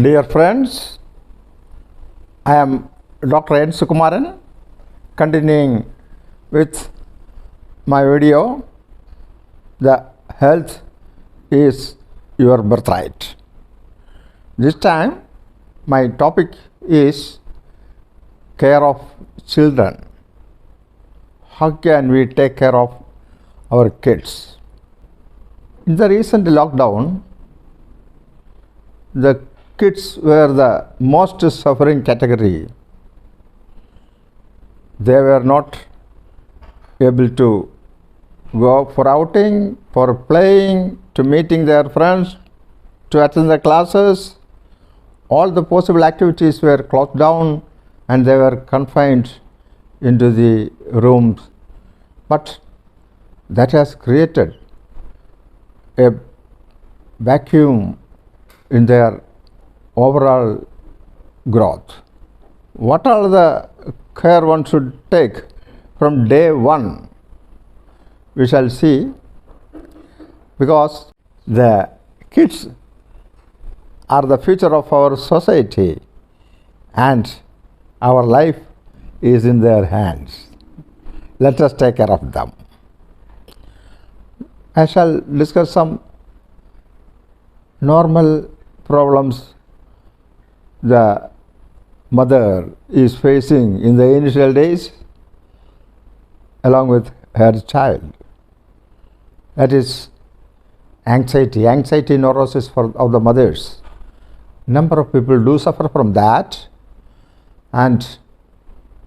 Dear friends, I am Dr.N.SUKUMARAN, continuing with my video, The Health is Your Birthright. This time, my topic is care of children. How can we take care of our kids? In the recent lockdown, the kids were the most suffering category. They were not able to go for outing, for playing, to meeting their friends, to attend the classes. All the possible activities were closed down and they were confined into the rooms. But that has created a vacuum in their overall growth. What are the care one should take from day one? We shall see, because the kids are the future of our society and our life is in their hands. Let us take care of them. I shall discuss some normal problems the mother is facing in the initial days along with her child. That is anxiety neurosis of the mothers. Number of people do suffer from that, and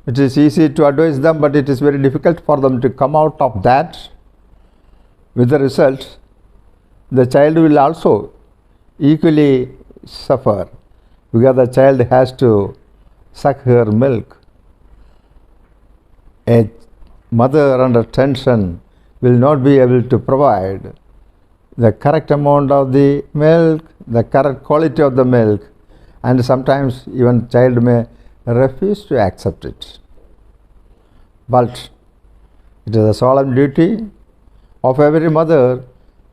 it is easy to advise them, but it is very difficult for them to come out of that. With the result, the child will also equally suffer, because the child has to suck her milk. A mother under tension will not be able to provide the correct amount of the milk, the correct quality of the milk, and sometimes even child may refuse to accept it. But it is a solemn duty of every mother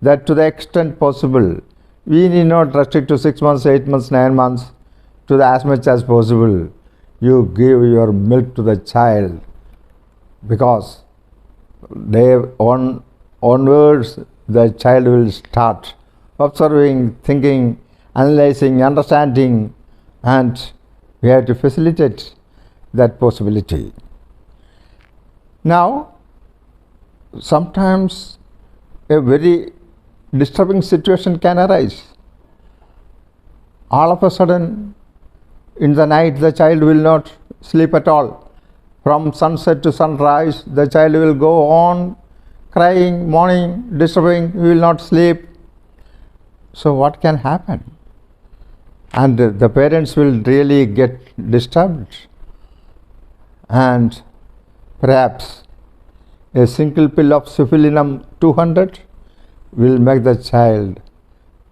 that to the extent possible, we need not restrict to 6 months, 8 months, 9 months, to the as much as possible you give your milk to the child, because day one onwards the child will start observing, thinking, analyzing, understanding, and we have to facilitate that possibility. Now, sometimes a very disturbing situation can arise. All of a sudden, in the night, the child will not sleep at all. From sunset to sunrise, the child will go on crying, mourning, disturbing, he will not sleep. So what can happen? And the parents will really get disturbed. And perhaps a single pill of SYPHILINUM 200 will make the child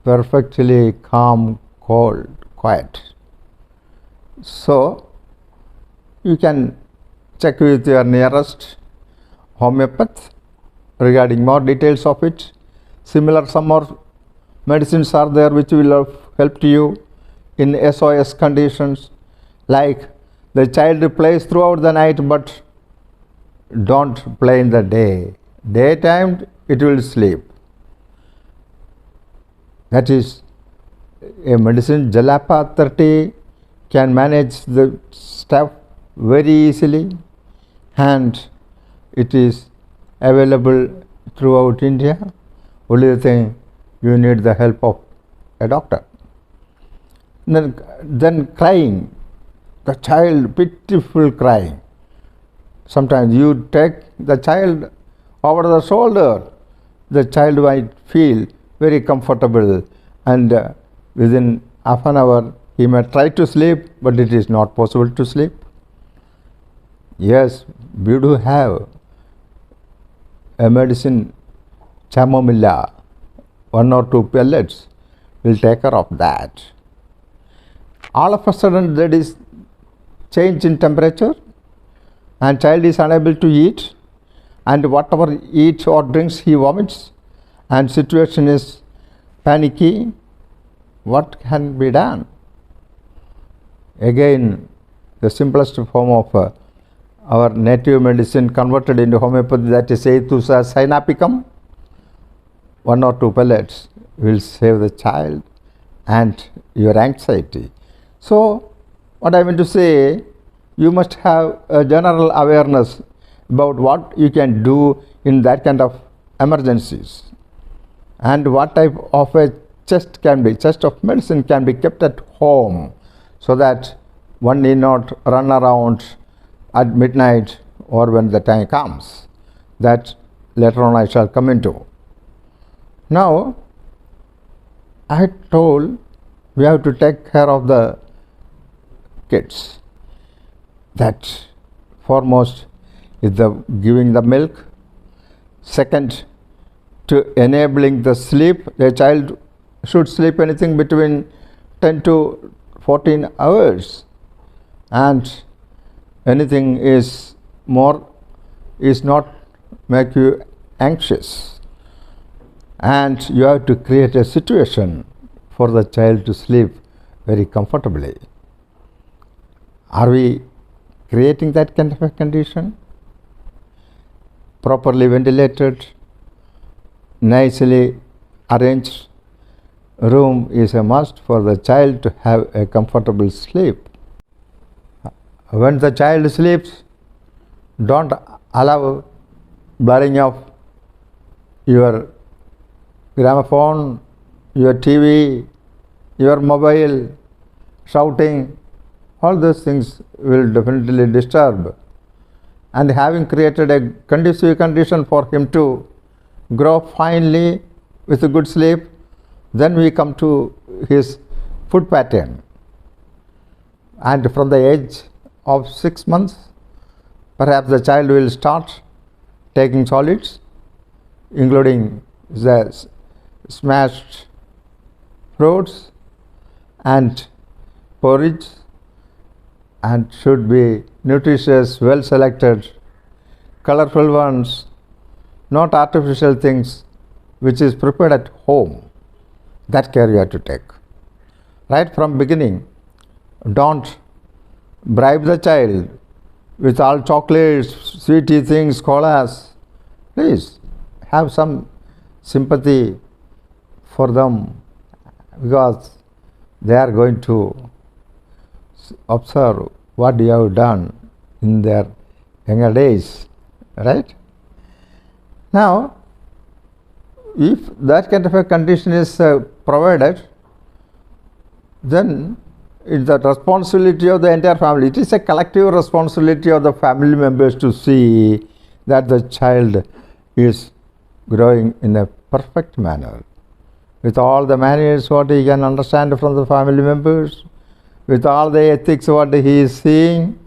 perfectly calm, cold, quiet. So, you can check with your nearest homeopath regarding more details of it. Similar, some more medicines are there which will have helped you in SOS conditions, like the child plays throughout the night but don't play in the day. Daytime it will sleep. That is a medicine, Jalapa 30, can manage the stuff very easily, and it is available throughout India. Only thing, you need the help of a doctor. Then crying, the child pitiful crying. Sometimes you take the child over the shoulder, the child might feel very comfortable, and within half an hour he may try to sleep, but it is not possible to sleep. Yes, we do have a medicine, chamomilla, 1 or 2 pellets will take care of that. All of a sudden there is change in temperature and child is unable to eat, and whatever he eats or drinks he vomits, and situation is panicky. What can be done? Again, the simplest form of our native medicine converted into homeopathy, that is AETHUSA CYNAPIUM. 1 or 2 pellets will save the child and your anxiety. So, what I mean to say, you must have a general awareness about what you can do in that kind of emergencies, and what type of a chest of medicine can be kept at home, so that one need not run around at midnight or when the time comes. That later on I shall come into. Now, I told we have to take care of the kids. That foremost is the giving the milk. Second, to enabling the sleep. A child should sleep anything between 10 to 14 hours, and anything is more is not make you anxious, and you have to create a situation for the child to sleep very comfortably. Are we creating that kind of a condition? Properly ventilated, nicely arranged room is a must for the child to have a comfortable sleep. When the child sleeps, don't allow blaring of your gramophone, your TV, your mobile, shouting. All those things will definitely disturb. And having created a conducive condition for him to grow finely with a good sleep, then we come to his food pattern. And from the age of 6 months, perhaps the child will start taking solids, including the smashed fruits and porridge, and should be nutritious, well selected, colorful ones, not artificial things, which is prepared at home. That care you have to take. Right from beginning, don't bribe the child with all chocolates, sweetie things, colas. Please have some sympathy for them, because they are going to observe what you have done in their younger days, right? Now, if that kind of a condition is provided, then it's the responsibility of the entire family. It is a collective responsibility of the family members to see that the child is growing in a perfect manner, with all the manners what he can understand from the family members, with all the ethics what he is seeing,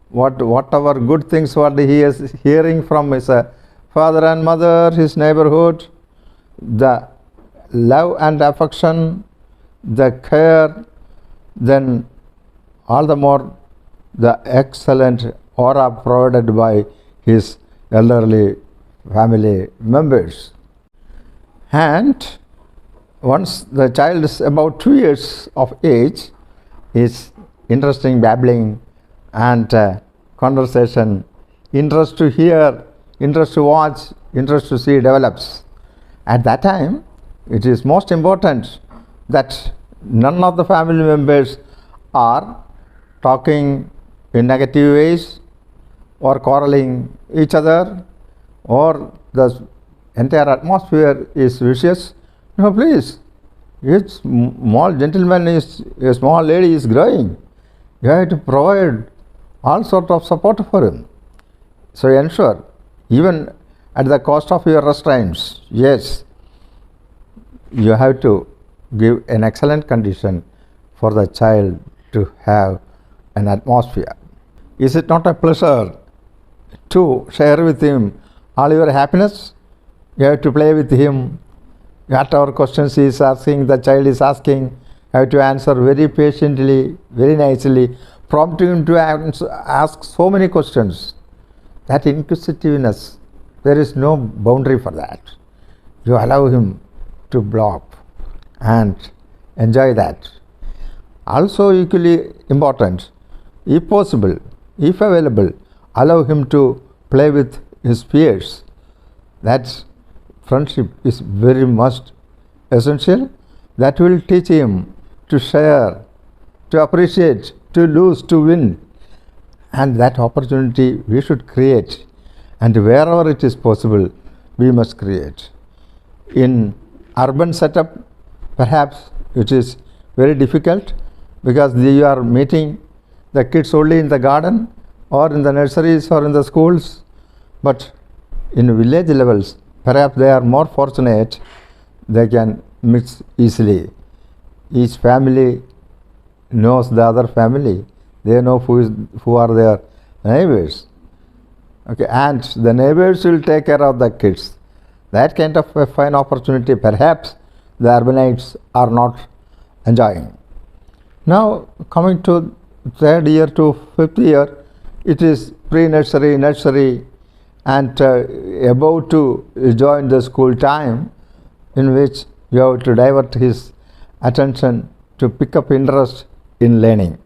whatever good things what he is hearing from his father and mother, his neighborhood, the love and affection, the care, then all the more the excellent aura provided by his elderly family members. And once the child is about 2 years of age, his interesting babbling and conversation, interest to hear, interest to watch, interest to see develops. At that time, it is most important that none of the family members are talking in negative ways or quarreling each other, or the entire atmosphere is vicious. No, please. A small gentleman is, a small lady is growing. You have to provide all sort of support for him. So ensure, even at the cost of your restraints, yes, you have to give an excellent condition for the child to have an atmosphere. Is it not a pleasure to share with him all your happiness? You have to play with him. Whatever questions he is asking, the child is asking, you have to answer very patiently, very nicely, prompting him to ask so many questions. That inquisitiveness, there is no boundary for that. You allow him to block and enjoy that. Also equally important, if possible, if available, allow him to play with his peers. That friendship is very much essential. That will teach him to share, to appreciate, to lose, to win. And that opportunity we should create. And wherever it is possible, we must create. In urban setup, perhaps it is very difficult because you are meeting the kids only in the garden or in the nurseries or in the schools. But in village levels, perhaps they are more fortunate, they can mix easily. Each family knows the other family. They know who are their neighbors. Okay, and the neighbors will take care of the kids. That kind of a fine opportunity perhaps the urbanites are not enjoying. Now coming to third year to fifth year, it is pre-nursery, nursery, and about to join the school time, in which you have to divert his attention to pick up interest in learning.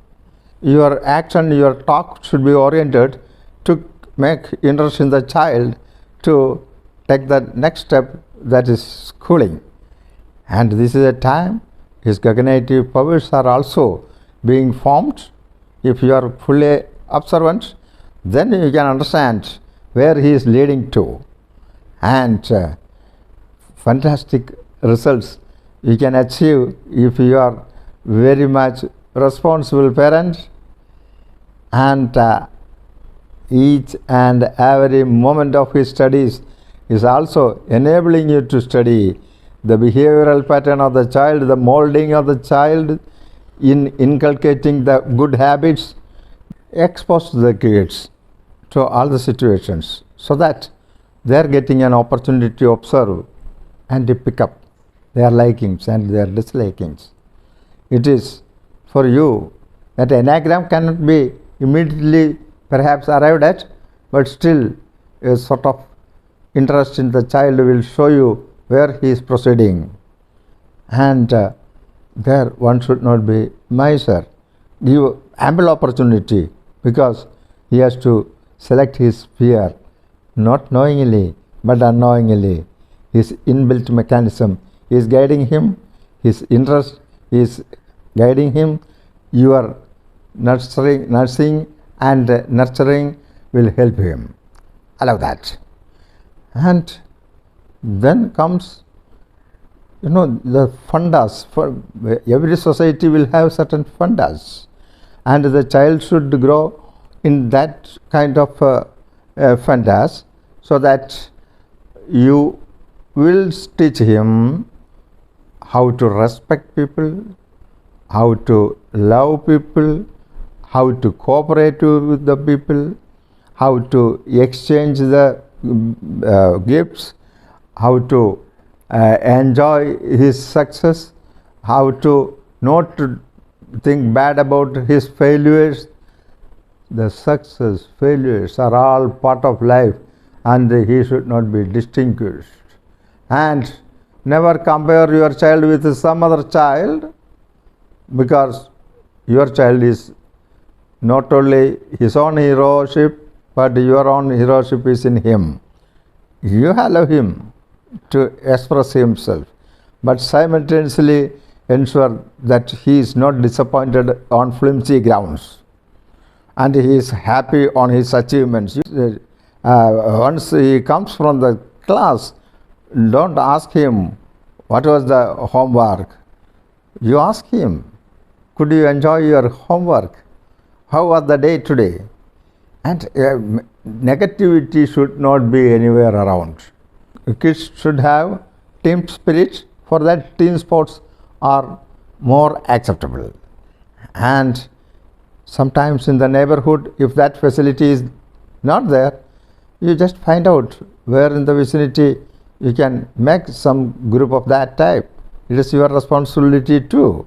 Your action, your talk should be oriented to make interest in the child to take the next step, that is schooling. And this is a time his cognitive powers are also being formed. If you are fully observant, then you can understand where he is leading to. And fantastic results you can achieve if you are very much responsible parent, and each and every moment of his studies is also enabling you to study the behavioral pattern of the child, the molding of the child, in inculcating the good habits. Expose the kids to all the situations so that they are getting an opportunity to observe and to pick up their likings and their dislikings. It is for you that anagram cannot be immediately perhaps arrived at, but still a sort of interest in the child will show you where he is proceeding. And there one should not be miser. Give ample opportunity, because he has to select his sphere, not knowingly but unknowingly. His inbuilt mechanism is guiding him, his interest is guiding him. Your nursing and nurturing will help him. Allow that. And then comes, the fundas. For every society will have certain fundas, and the child should grow in that kind of fundas, so that you will teach him how to respect people, how to love people, how to cooperate with the people, how to exchange the gifts, how to enjoy his success, how to not to think bad about his failures. The success, failures are all part of life, and he should not be distinguished. And never compare your child with some other child, because your child is not only his own heroship, but your own heroship is in him. You allow him to express himself, but simultaneously ensure that he is not disappointed on flimsy grounds, and he is happy on his achievements. Once he comes from the class, don't ask him what was the homework. You ask him, could you enjoy your homework? How was the day today? And negativity should not be anywhere around. Kids should have team spirit. For that, team sports are more acceptable. And sometimes in the neighborhood, if that facility is not there, you just find out where in the vicinity you can make some group of that type. It is your responsibility too.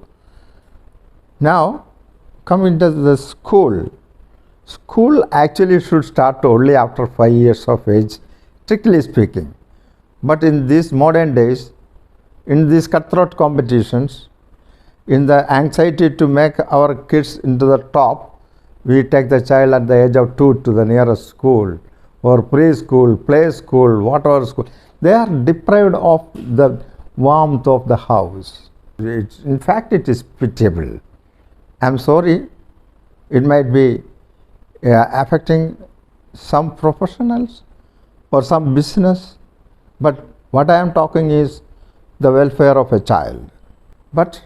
Now, coming to the school. School actually should start only after 5 years of age, strictly speaking. But in these modern days, in these cutthroat competitions, In the anxiety to make our kids into the top, we take the child at the age of 2 to the nearest school or preschool, play school, whatever school. They are deprived of the warmth of the house. In fact, it is pitiable. I'm sorry, it might be affecting some professionals or some business, but what I am talking is the welfare of a child. But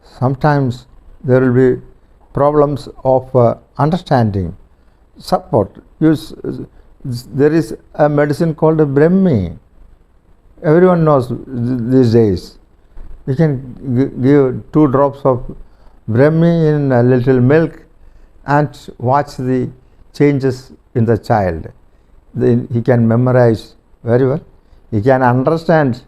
sometimes there will be problems of understanding, support. There is a medicine called a Brahmi. Everyone knows these days. You can give 2 drops of Brahmi in a little milk and watch the changes in the child. He can memorize very well. He can understand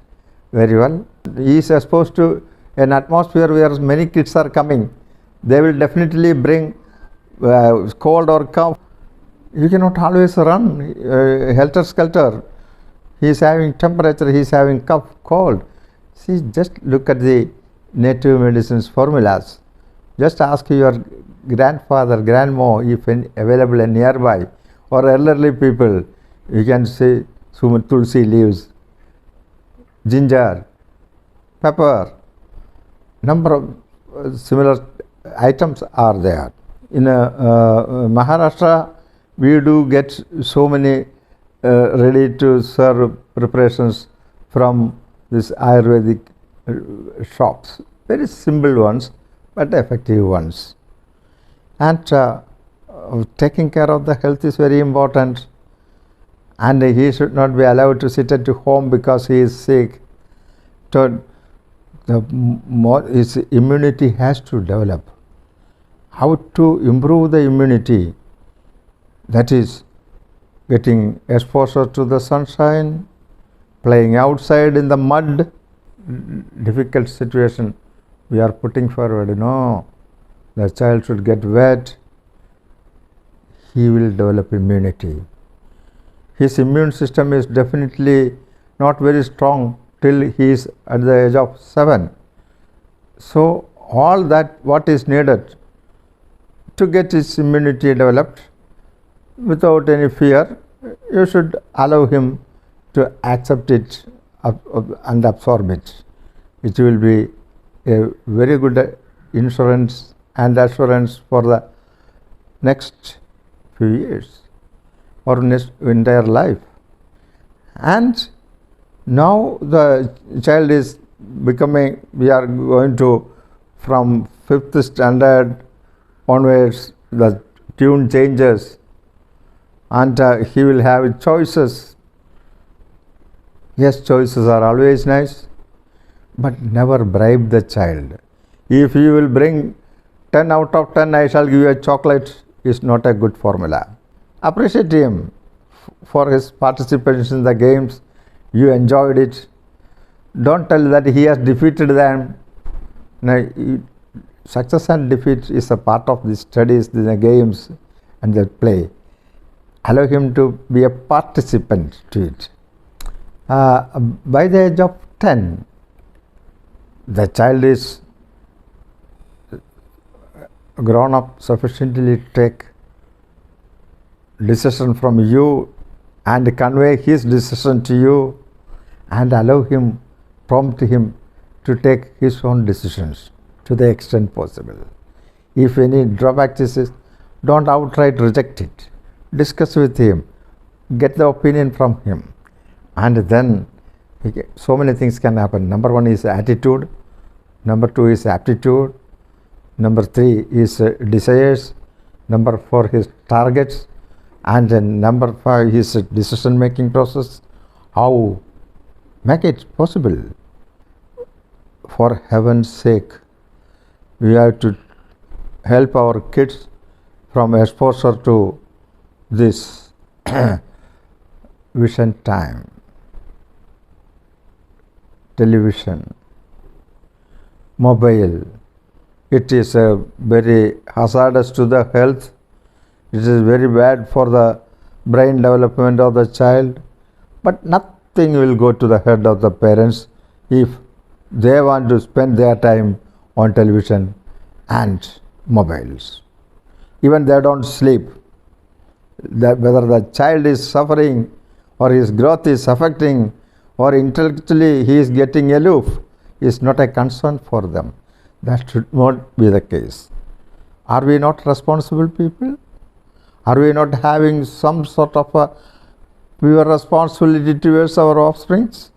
very well. He is exposed to an atmosphere where many kids are coming. They will definitely bring cold or cough. You cannot always run helter-skelter. He is having temperature, he is having cough, cold. See, just look at the native medicines formulas. Just ask your grandfather, grandma, if available and nearby, or elderly people. You can say tulsi leaves, ginger, pepper. Number of similar items are there. In Maharashtra, we do get so many ready to serve preparations from this Ayurvedic shops. Very simple ones, but effective ones. And taking care of the health is very important. And he should not be allowed to sit at home because he is sick. So his immunity has to develop. How to improve the immunity? That is getting exposure to the sunshine, playing outside in the mud. Difficult situation we are putting forward. No, the child should get wet. He will develop immunity. His immune system is definitely not very strong till he is at the age of 7. So all that what is needed to get his immunity developed without any fear, you should allow him to accept it and absorb it. It will be a very good insurance and assurance for the next few years or next entire life. And now the child is becoming, we are going to, from 5th standard onwards, the tune changes and he will have choices. Yes, choices are always nice, but never bribe the child. If you will bring 10 out of 10, I shall give you a chocolate, is not a good formula. Appreciate him for his participation in the games. You enjoyed it. Don't tell that he has defeated them. No, success and defeat is a part of the studies, the games and the play. Allow him to be a participant to it. By the age of 10, the child is grown up sufficiently to take decision from you and convey his decision to you and allow him, prompt him to take his own decisions to the extent possible. If any drawback is, don't outright reject it. Discuss with him, get the opinion from him, and then so many things can happen. Number 1 is attitude, number 2 is aptitude, number 3 is desires, number 4 is targets, and then number 5 is decision making process. How make it possible? For heaven's sake, we have to help our kids from exposure to this vision time, television, mobile. It is very hazardous to the health. It is very bad for the brain development of the child, but nothing will go to the head of the parents if they want to spend their time on television and mobiles. Even they don't sleep. Whether the child is suffering or his growth is affecting or intellectually he is getting aloof is not a concern for them. That should not be the case. Are we not responsible people? Are we not having some sort of a pure responsibility towards our offsprings?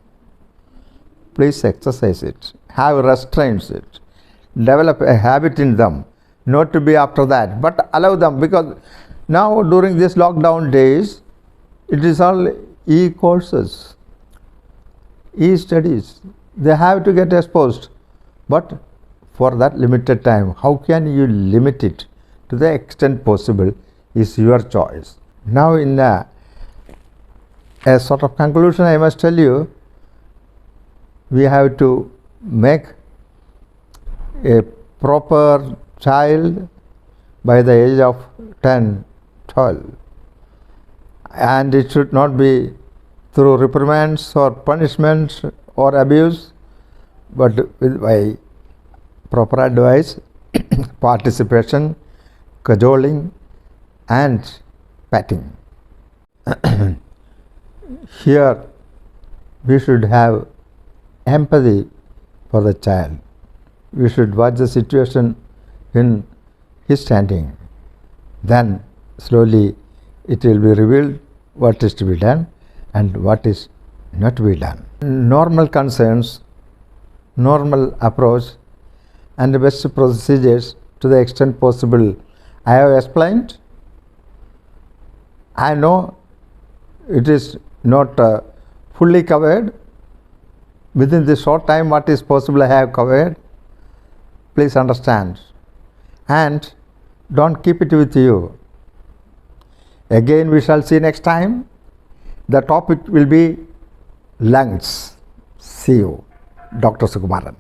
Please exercise it. Have restraints it. Develop a habit in them. Not to be after that, but allow them, because now during these lockdown days, it is all e-courses, e-studies. They have to get exposed, but for that limited time. How can you limit it to the extent possible is your choice. Now in a sort of conclusion, I must tell you, we have to make a proper child by the age of 10, 12. And it should not be through reprimands or punishments or abuse, but by proper advice, participation, cajoling and patting. Here we should have empathy for the child. We should watch the situation in his standing. Then slowly it will be revealed what is to be done and what is not to be done. Normal concerns, normal approach and the best procedures to the extent possible I have explained. I know it is not fully covered. Within this short time what is possible I have covered. Please understand and don't keep it with you. Again we shall see next time. The topic will be lungs. See you, Dr. Sukumaran.